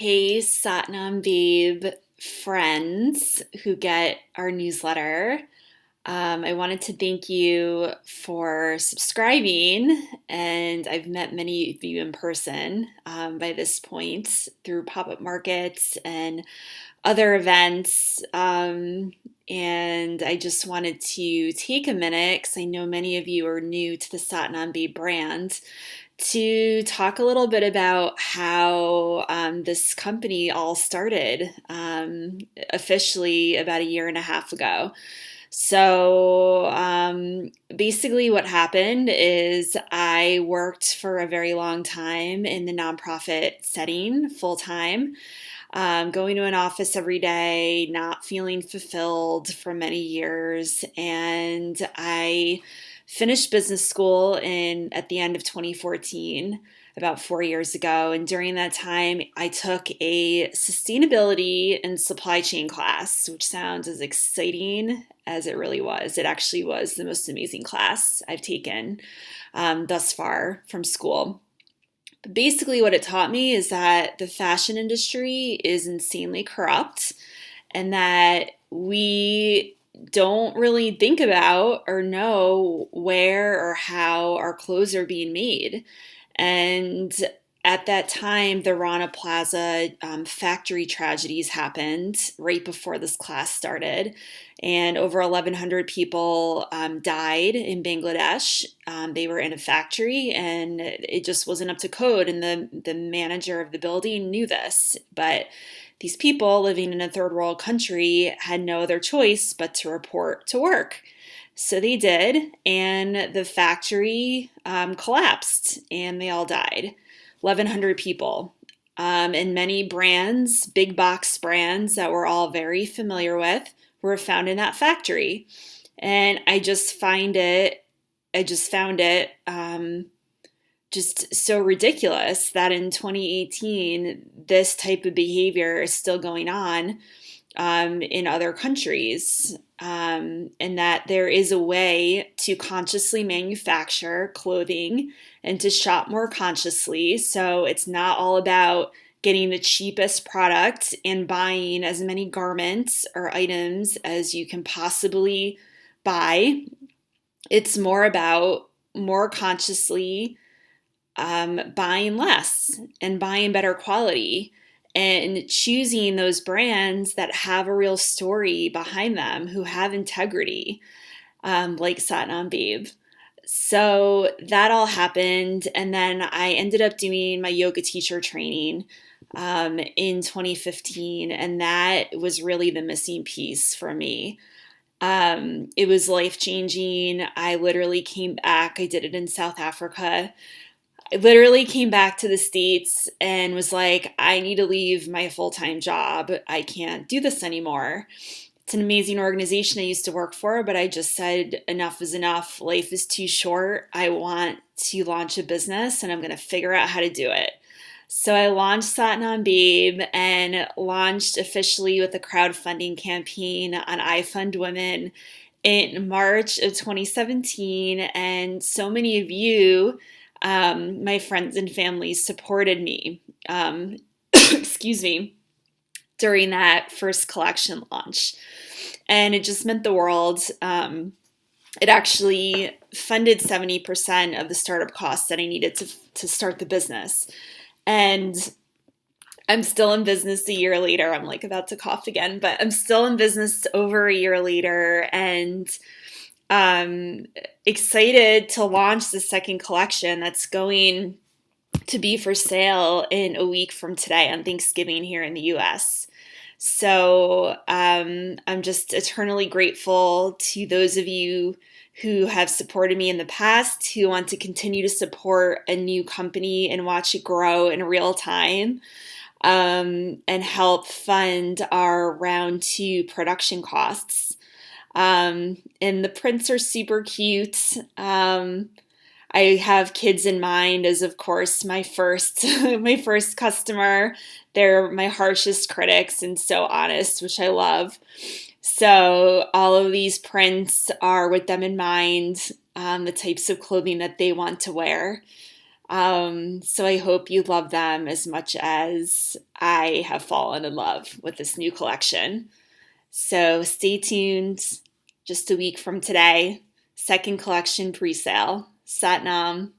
Hey, Satnam Babe friends who get our newsletter. I wanted to thank you for subscribing, and I've met many of you in person by this point through pop-up markets and other events. And I just wanted to take a minute because I know many of you are new to the Satnam Babe brand to talk a little bit about how this company all started officially about a year and a half ago. So basically, what happened is I worked for a very long time in the nonprofit setting, full time, going to an office every day, not feeling fulfilled for many years. And I finished business school in at the end of 2014, about 4 years ago. And during that time, I took a sustainability and supply chain class, which sounds as exciting as it really was. It actually was the most amazing class I've taken thus far from school. But basically, what it taught me is that the fashion industry is insanely corrupt and that we don't really think about or know where or how our clothes are being made. And at that time, the Rana Plaza factory tragedies happened right before this class started, and over 1,100 people died in Bangladesh. They were in a factory, and it just wasn't up to code. And the manager of the building knew this, but these people living in a third world country had no other choice but to report to work. So they did, and the factory collapsed, and they all died. 1,100 people. And many brands, big box brands that we're all very familiar with, were found in that factory. And I just found it just so ridiculous that in 2018, this type of behavior is still going on in other countries, and that there is a way to consciously manufacture clothing and to shop more consciously. So it's not all about getting the cheapest product and buying as many garments or items as you can possibly buy. It's more about more consciously buying less and buying better quality and choosing those brands that have a real story behind them, who have integrity, like Satnam Babe. So that all happened, and then I ended up doing my yoga teacher training in 2015, and that was really the missing piece for me. It was life-changing. I literally came back. I did it in South Africa. I literally came back to the States and was like, I need to leave my full-time job. I can't do this anymore. It's an amazing organization I used to work for, but I just said enough is enough. Life is too short. I want to launch a business, and I'm going to figure out how to do it. So I launched Satnam Babe and launched officially with a crowdfunding campaign on I Fund Women in March of 2017. And so many of you, my friends and family, supported me, excuse me, during that first collection launch. And it just meant the world. It actually funded 70% of the startup costs that I needed to start the business. And I'm still in business a year later. I'm like about to cough again, but I'm still in business over a year later, and excited to launch the second collection that's going to be for sale in a week from today on Thanksgiving here in the US. So I'm just eternally grateful to those of you who have supported me in the past, who want to continue to support a new company and watch it grow in real time, and help fund our round 2 production costs. And the prints are super cute. I have kids in mind as, of course, my first my first customer. They're my harshest critics and so honest, which I love. So all of these prints are with them in mind, the types of clothing that they want to wear. So I hope you love them as much as I have fallen in love with this new collection. So stay tuned just a week from today. Second collection pre-sale. Satnam.